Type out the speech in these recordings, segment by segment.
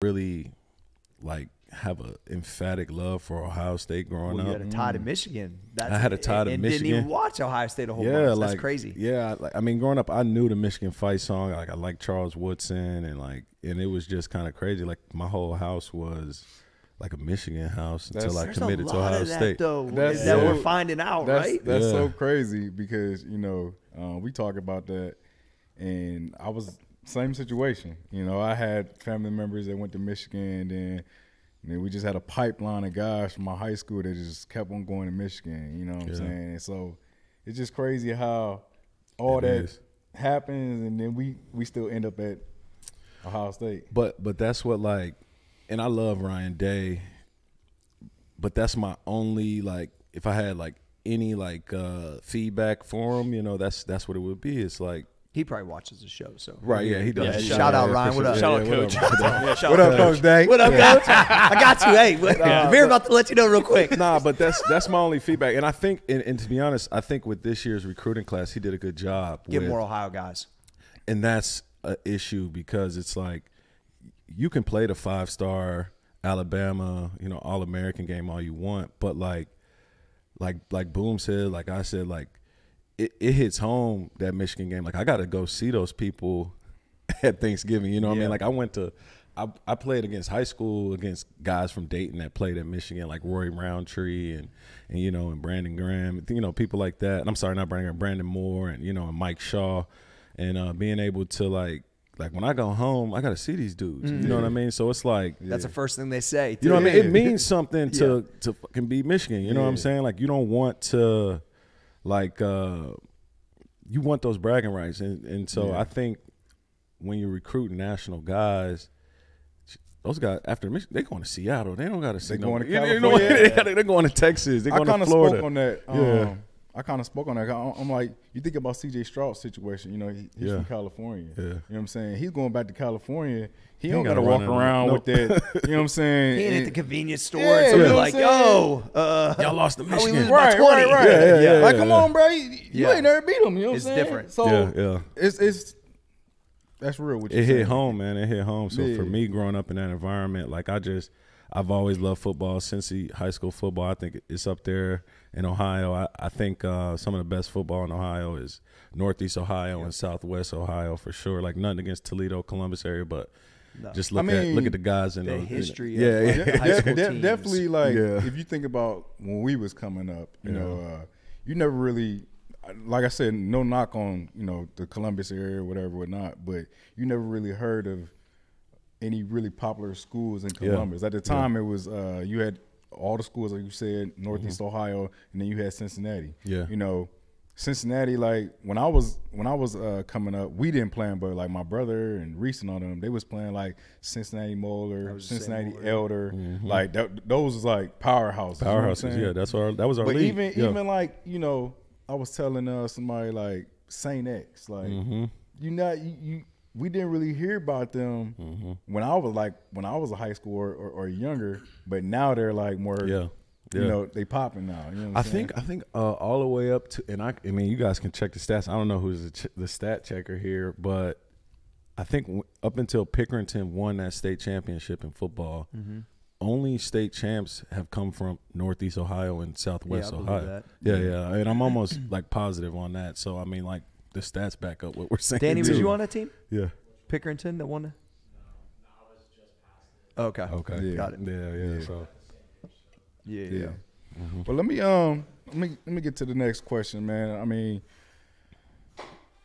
really like have an emphatic love for Ohio State growing up. You had a tie to Michigan. I had a tie to and Michigan. Didn't even watch Ohio State a whole Yeah, bunch. like, That's crazy. Yeah, like, I mean, growing up, I knew the Michigan Fight song. Like, I liked Charles Woodson, and it was just kind of crazy. Like, my whole house was like a Michigan house until I committed to Ohio State. Though, that we're finding out, right? That's so crazy because we talk about that, and I was same situation. I had family members that went to Michigan, and then we just had a pipeline of guys from my high school that just kept on going to Michigan. You know what I'm saying? And so it's just crazy how all that happens, and then we still end up at Ohio State. But that's what, like, and I love Ryan Day, but that's my only, like, if I had like any like feedback for him, that's what it would be. It's like, he probably watches the show, so right, yeah, he does. Yeah, shout out Ryan. What up? Shout out, Coach. What up, Coach Day? What up, Coach? I got you. Hey, DeVier about to let you know real quick. Nah, but that's my only feedback. And I think, and to be honest, I think with this year's recruiting class, he did a good job. Get more Ohio guys. And that's an issue because it's like you can play the 5-star Alabama, All-American game all you want, but like Boom said, like I said, like it hits home, that Michigan game. Like, I got to go see those people at Thanksgiving. You know what I mean? Like, I played against high school against guys from Dayton that played at Michigan, like Rory Roundtree and Brandon Graham, people like that. And I'm sorry, not Brandon Graham, Brandon Moore and Mike Shaw, and being able to like when I go home, I got to see these dudes. You know what I mean? So it's like that's the first thing they say, too. You know what I mean? It means something to fucking be Michigan. You know what I'm saying? Like, you don't want to. Like, you want those bragging rights. And so I think when you recruit national guys, those guys, after Michigan, they're going to Seattle. They don't got to see They're going to California. They're going to Texas. They're going to Florida. Spoke on that. I kind of spoke on that. I'm like, you think about C.J. Stroud's situation. He's from California. You know what I'm saying? He's going back to California. He don't got to walk around with that. You know what I'm saying? He ain't at the convenience store. Yeah, so they're like, yo, y'all lost to Michigan. Right. Yeah. Like, come on, bro. You ain't never beat them. You know what I'm saying? It's different. So it's that's real. What it hit home, man. It hit home. So for me, growing up in that environment, like I've always loved football. Cincy high school football, I think it's up there in Ohio. I think some of the best football in Ohio is Northeast Ohio and Southwest Ohio for sure. Like, nothing against Toledo, Columbus area, but just look at the guys in the those history. High school teams. Definitely. Like, if you think about when we was coming up, you never really. Like I said, no knock on the Columbus area or whatnot, but you never really heard of any really popular schools in Columbus. At the time, it was you had all the schools, like you said, Northeast Ohio, and then you had Cincinnati. Cincinnati, like when I was coming up, we didn't play them, but like my brother and Reese and all them, they was playing like Cincinnati Moeller, Cincinnati Elder, like those was like powerhouses. Powerhouses, that was our but league. Even like I was telling somebody like Saint X, like we didn't really hear about them when I was a high schooler or younger, but now they're like more they popping now. You know what I'm I think all the way up to, and I mean you guys can check the stats. I don't know who's the stat checker here, but I think up until Pickerington won that state championship in football, only state champs have come from Northeast Ohio and Southwest Ohio. Yeah, and I'm almost like positive on that. So I mean, like, the stats back up what we're saying. Danny, was you on that team? Yeah. Pickerington that won it? No, I was just past it. Okay. Got it. Yeah. So. Yeah. Well, let me get to the next question, man. I mean,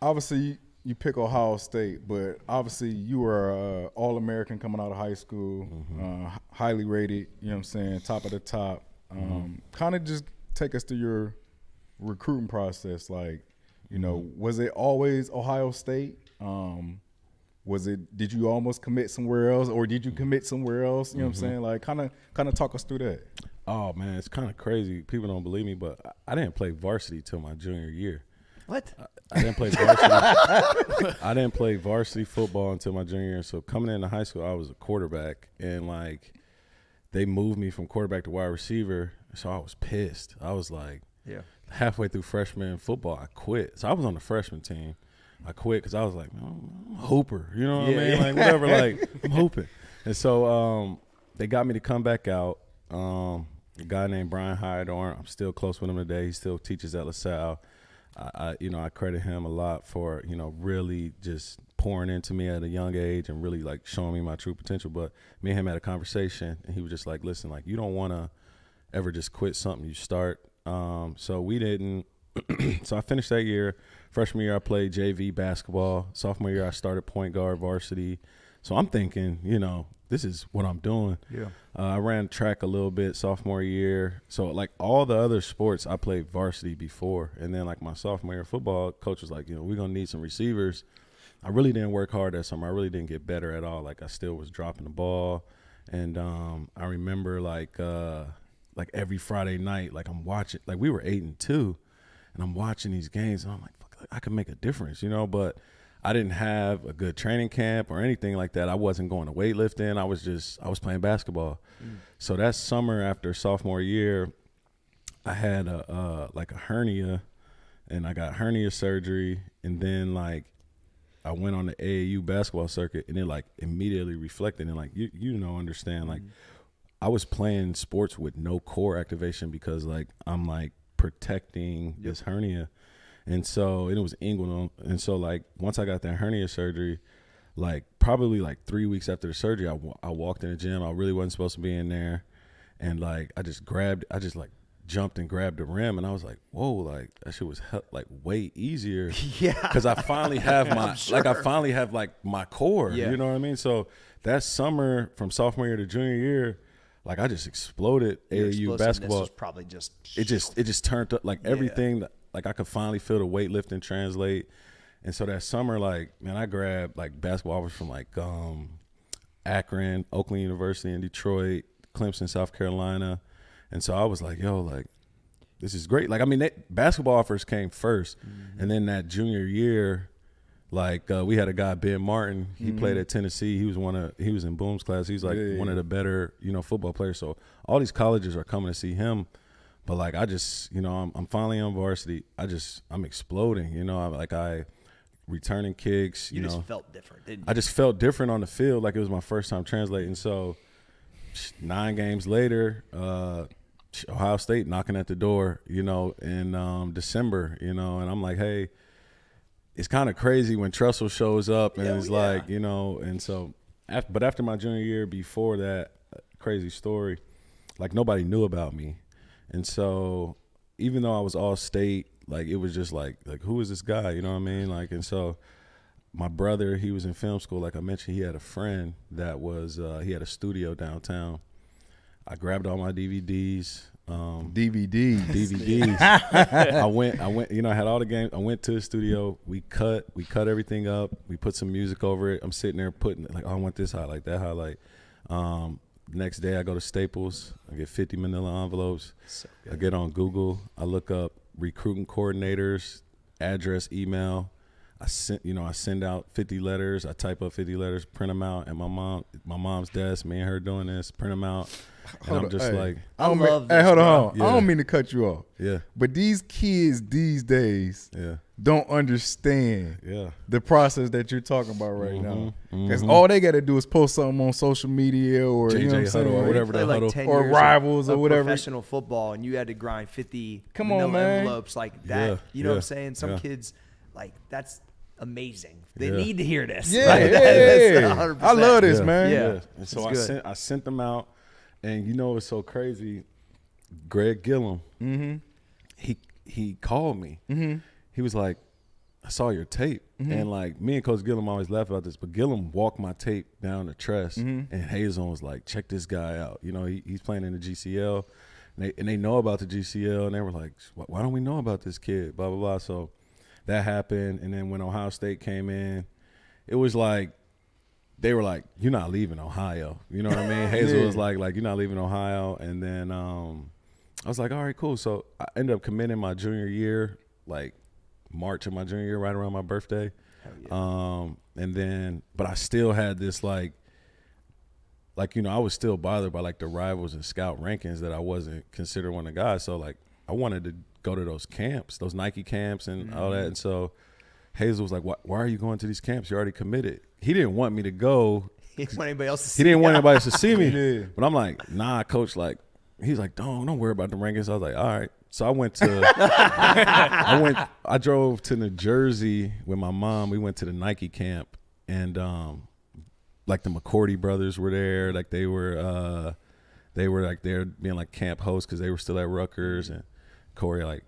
obviously you pick Ohio State, but obviously you were All-American coming out of high school, highly rated. You know what I'm saying? Top of the top. Kind of just take us through your recruiting process. Like, was it always Ohio State? Did you almost commit somewhere else, or did you commit somewhere else? You know what I'm saying? Like, kind of talk us through that. Oh man, it's kind of crazy. People don't believe me, but I didn't play varsity till my junior year. What? I didn't play varsity. I didn't play varsity football until my junior year. So coming into high school, I was a quarterback, and like they moved me from quarterback to wide receiver. So I was pissed. I was like, halfway through freshman football, I quit. So I was on the freshman team. I quit because I was like, I'm a hooper. You know what I mean? Like, whatever, like, I'm hooping. And so they got me to come back out. A guy named Brian Hyadorn, I'm still close with him today. He still teaches at LaSalle. I credit him a lot for, really just pouring into me at a young age and really like showing me my true potential. But me and him had a conversation, and he was just like, listen, like, you don't want to ever just quit something you start. So we didn't. So I finished that year. Freshman year I played JV basketball. Sophomore year I started point guard varsity. So I'm thinking, this is what I'm doing. Yeah. I ran track a little bit sophomore year. So, like, all the other sports, I played varsity before. And then, like, my sophomore year football, coach was like, we're going to need some receivers. I really didn't work hard that summer. I really didn't get better at all. Like, I still was dropping the ball. And I remember, like every Friday night, like, I'm watching. Like, we were 8-2, and I'm watching these games. And I'm like, fuck, I can make a difference, But I didn't have a good training camp or anything like that. I wasn't going to weightlifting. I was playing basketball. So that summer after sophomore year, I had a hernia, and I got hernia surgery. And then like I went on the AAU basketball circuit, and it like immediately reflected. And like understand, like I was playing sports with no core activation because like I'm like protecting this hernia. And so it was inguinal. And so, like, once I got that hernia surgery, like, probably, like, 3 weeks after the surgery, I walked in the gym. I really wasn't supposed to be in there. And, like, I just jumped and grabbed the rim. And I was like, whoa, like, that shit was, like, way easier. Yeah. Because I finally have my core. Yeah. You know what I mean? So that summer from sophomore year to junior year, like, I just exploded Your AAU basketball. was probably just It just turned up, like, everything that, like, I could finally feel the weightlifting translate. And so that summer, like, man, I grabbed, like, basketball offers from, like, Akron, Oakland University in Detroit, Clemson, South Carolina. And so I was like, yo, like, this is great. Like, I mean, basketball offers came first. And then that junior year, like, we had a guy, Ben Martin. He played at Tennessee. He was in Boom's class. He's, like, one of the better, football players. So all these colleges are coming to see him. But, like, I just, I'm finally on varsity. I'm exploding, I returning kicks, you just felt different, didn't you? I just felt different on the field, like it was my first time translating. So 9 games later, Ohio State knocking at the door, in December, and I'm like, hey, it's kind of crazy when Tressel shows up and it's like, and so, but after my junior year, before that, crazy story, like nobody knew about me. And so even though I was all state, like it was just like who is this guy? You know what I mean? Like, and so my brother, he was in film school. Like I mentioned, he had a friend that was, he had a studio downtown. I grabbed all my DVDs. DVDs. I went, I had all the games. I went to the studio. We cut everything up. We put some music over it. I'm sitting there putting like, oh, I want this highlight, that highlight. Next day I go to Staples. I get 50 manila envelopes. So I get on Google. I look up recruiting coordinators, address, email. I send out 50 letters. I type up 50 letters, print them out at my mom's desk. Me and her doing this, print them out. And I'm just like, I love this. Hey, hold on. Yeah. I don't mean to cut you off. Yeah. But these kids these days don't understand the process that you're talking about right now. Because all they got to do is post something on social media or JJ you know what I'm saying? Huddle or whatever the Huddle. 10 or years Rivals or of whatever. Professional football, and you had to grind 50 Come on, manila man. envelopes like that. Yeah, You know what yeah, I'm saying? Some yeah. kids, like, that's amazing. They Yeah. need to hear this. Yeah, Like, yeah, that's yeah. 100%. I love this, Yeah. man. Yeah. And so It's good. I sent them out, and it's so crazy. Greg Gillum, he called me. He was like, I saw your tape. And like me and Coach Gillum always laugh about this, but Gillum walked my tape down to Tress, and Hazel was like, check this guy out. He's playing in the GCL, and they know about the GCL, and they were like, why don't we know about this kid? Blah, blah, blah. So that happened. And then when Ohio State came in, it was like, they were like, you're not leaving Ohio. You know what I mean? Hazel was like, you're not leaving Ohio. And then I was like, all right, cool. So I ended up committing my junior year, like March of my junior year, right around my birthday. And then, but I still had this I was still bothered by like the rivals and scout rankings that I wasn't considered one of the guys. So like I wanted to go to those camps, those Nike camps and all that. And so Hazel was like, why are you going to these camps? You're already committed. He didn't want me to go He didn't want anybody else to see. He didn't want anybody else to see me. Yeah. But I'm like, nah, coach. Like, he's like, don't worry about the rankings. I was like, all right. So I went to, I drove to New Jersey with my mom. We went to the Nike camp, and like the McCourty brothers were there. Like they were like there being like camp hosts because they were still at Rutgers, and Corey like,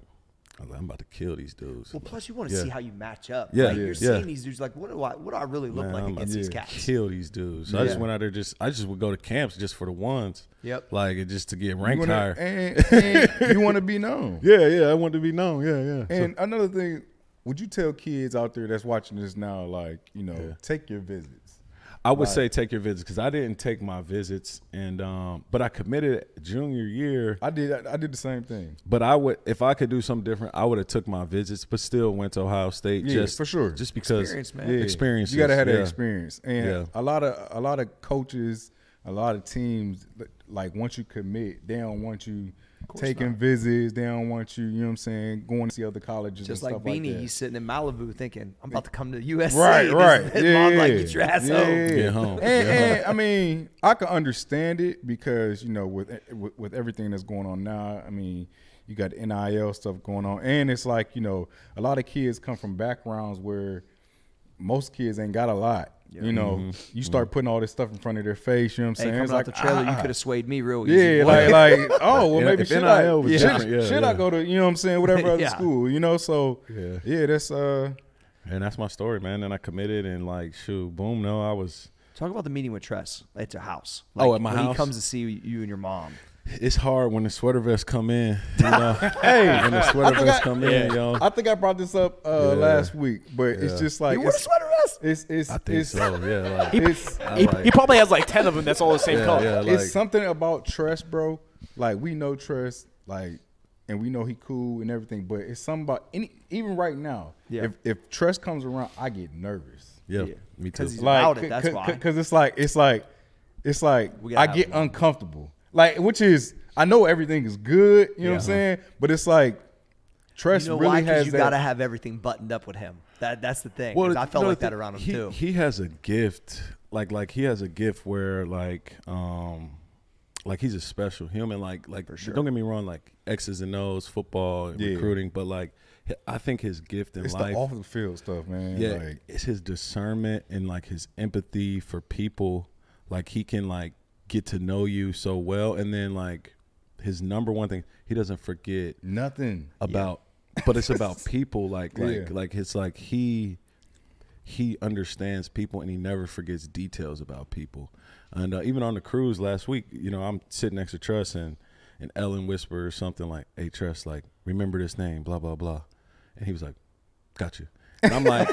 I'm about to kill these dudes. Well, plus you want to see how you match up. Yeah, like, you're seeing these dudes like, what do I really look like against these cats? Kill these dudes. So I just went out there. I just would go to camps just for the ones. Yep. Like just to get ranked higher. And you want to be known. Yeah. I want to be known. Yeah. And another thing, would you tell kids out there that's watching this now, like, take your visits? I would say take your visits because I didn't take my visits, and but I committed junior year. I did the same thing. But I would, if I could do something different, I would have took my visits, but still went to Ohio State. Yeah, just for sure. Just because experience, man. Experience. You got to have that experience. And Yeah. a lot of coaches, a lot of teams, like once you commit, they don't want you taking visits. They don't want you, you know what I'm saying, going to see other colleges Just and like stuff like Beanie, that. he's sitting in Malibu thinking, I'm about to come to USC. Right. His mom's like, get your ass home. Get home. And I mean, I can understand it because, with everything that's going on now, I mean, you got NIL stuff going on. And it's like, a lot of kids come from backgrounds where most kids ain't got a lot. You start putting all this stuff in front of their face, you know what I'm saying? Coming It's out like, the trailer, you could have swayed me real easy. yeah, boy. maybe If should NIL was different, should I go to, you know what I'm saying, whatever other Yeah. school, so that's And that's my story, man. And I committed, and like, shoot, boom, no, I was. Talk about the meeting with Tress at your house. At my when house? he comes to see you and your mom. It's hard when the sweater vests come in, when the sweater vests come in, yo. I think I brought this up last week, but it's just like You wear a sweater vest? I think so, yeah. He probably has like 10 of them that's all the same color. Yeah, like, it's something about Tress, bro. Like, we know Tress, like, and we know he cool and everything, but it's something about even right now. Yeah. If Tress comes around, I get nervous. yeah, me too. Because he's about it, that's why. Because it's like We I gotta get have one. uncomfortable. Like, which is, I know everything is good, you know what I'm saying? But it's like, Tress You know really why? has Because you that. got to have everything buttoned up with him. That's the thing. 'Cause I felt like that around him too. He has a gift, like he has a gift where like he's a special human. Like For sure. Don't get me wrong, like X's and O's, football, and recruiting, but like I think his gift in It's life, the off the field stuff, man. yeah, Like, it's his discernment and like his empathy for people. Like he can like get to know you so well, and then like his number one thing, he doesn't forget nothing. about, but it's about people. Like Yeah. it's like he understands people, and he never forgets details about people. And even on the cruise last week, I'm sitting next to Tress, and Ellen whispers something like, "Hey Tress, like remember this name, blah blah blah," and he was like, "Got you." And I'm like,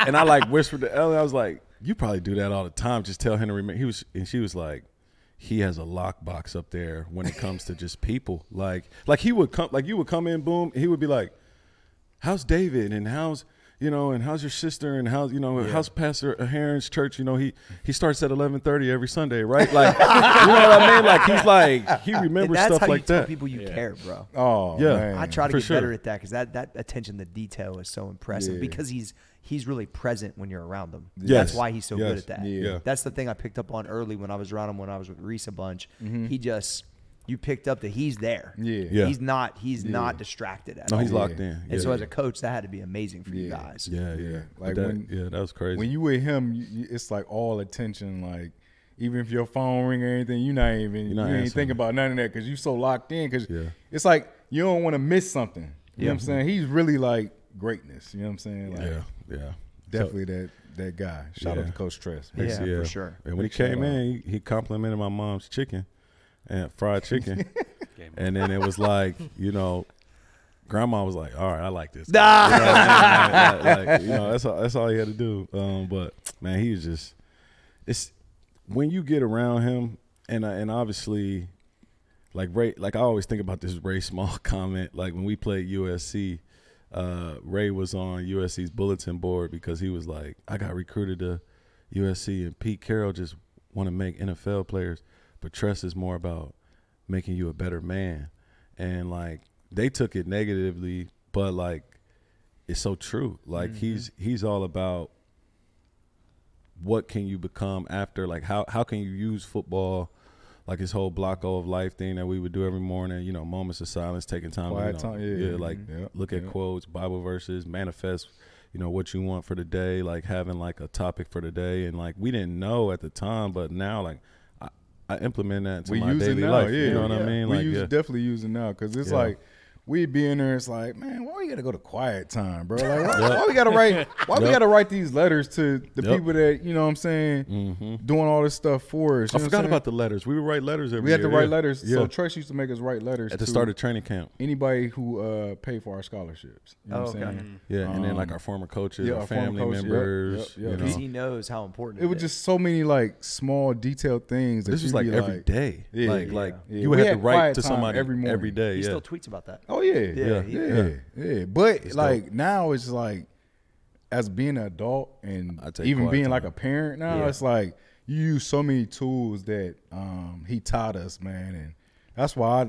and I like whispered to Ellen, I was like, "You probably do that all the time. Just tell him to remember." She was like, he has a lockbox up there when it comes to just people. Like he would come, like you would come in, boom, he would be like, "How's David? And how's your sister? And how's Pastor Herron's church? He starts at 11:30 every Sunday, right? Like, you know what I mean? Like he's like, he remembers that's stuff how like you tell that. people you care, bro. Oh, Yeah. man. I try to For get sure. better at that because that attention to detail is so impressive because he's really present when you're around him. Yes. That's why he's so good at that. Yeah. That's the thing I picked up on early when I was around him when I was with Reese a bunch. You picked up that he's there. Yeah. He's not distracted at No, all. he's locked in. And so as a coach, that had to be amazing for you Yeah. guys. Yeah. Like But that was crazy. When you with him, it's like all attention. Like, even if your phone ring or anything, you ain't answering. thinking about none of that because you so locked in. Because Yeah. it's like you don't want to miss something. You know what I'm saying? He's really like greatness. You know what I'm saying? Like, yeah. definitely that guy. Shout out to Coach Tress. Yeah, for sure. And when he came in, he complimented my mom's chicken and fried chicken. And then it was like, Grandma was like, "All right, I like this guy." That's all he had to do. But man, he was just. It's when you get around him, and obviously, like Ray, like I always think about this Ray Small comment. Like when we played USC, Ray was on USC's bulletin board because he was like, "I got recruited to USC, and Pete Carroll just want to make NFL players, but Tress is more about making you a better man." And like they took it negatively, but like it's so true. Like he's all about what can you become after? Like how can you use football? Like his whole block of life thing that we would do every morning, you know, moments of silence, taking time, Quiet to, time, like look at quotes, Bible verses, manifest, you know, what you want for the day, like having like a topic for the day. And like we didn't know at the time, but now like I implement that into my daily life. You know what I mean? We like definitely using now because it's like we be in there. It's like, man, why we gotta go to quiet time, bro? Like, why we gotta write? Why we gotta write these letters to the people that you know what I'm saying doing all this stuff for us? I forgot about the letters. We would write letters every year. We had to write letters. So Tress used to make us write letters at the start of training camp. Anybody who paid for our scholarships. You know what I'm saying? Yeah, and then like our former coaches, our family members. You know? Because he knows how important it was just so many like small detailed things. This was like every day. Like you would have to write to somebody every day. He still tweets about that. Oh yeah. But like now it's like as being an adult and even being like a parent now, it's like you use so many tools that he taught us, man, and that's why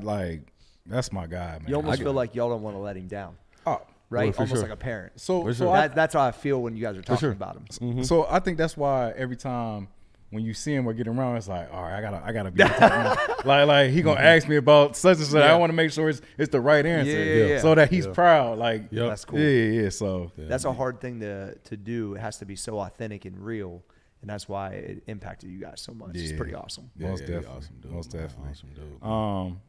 that's my guy, man. You almost feel like y'all don't want to let him down. Oh, right? Almost like a parent. So that's how I feel when you guys are talking about him. So I think that's why every time when you see him or get around, it's like, all right, I gotta be on top now. Like he gonna ask me about such and such. I want to make sure it's the right answer, so that he's proud. Like that's cool. Yeah. So that's a hard thing to do. It has to be so authentic and real, and that's why it impacted you guys so much. It's pretty awesome. Most definitely. Awesome, dude. Most definitely. Awesome, dude.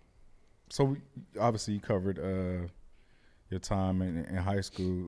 So obviously you covered your time in high school.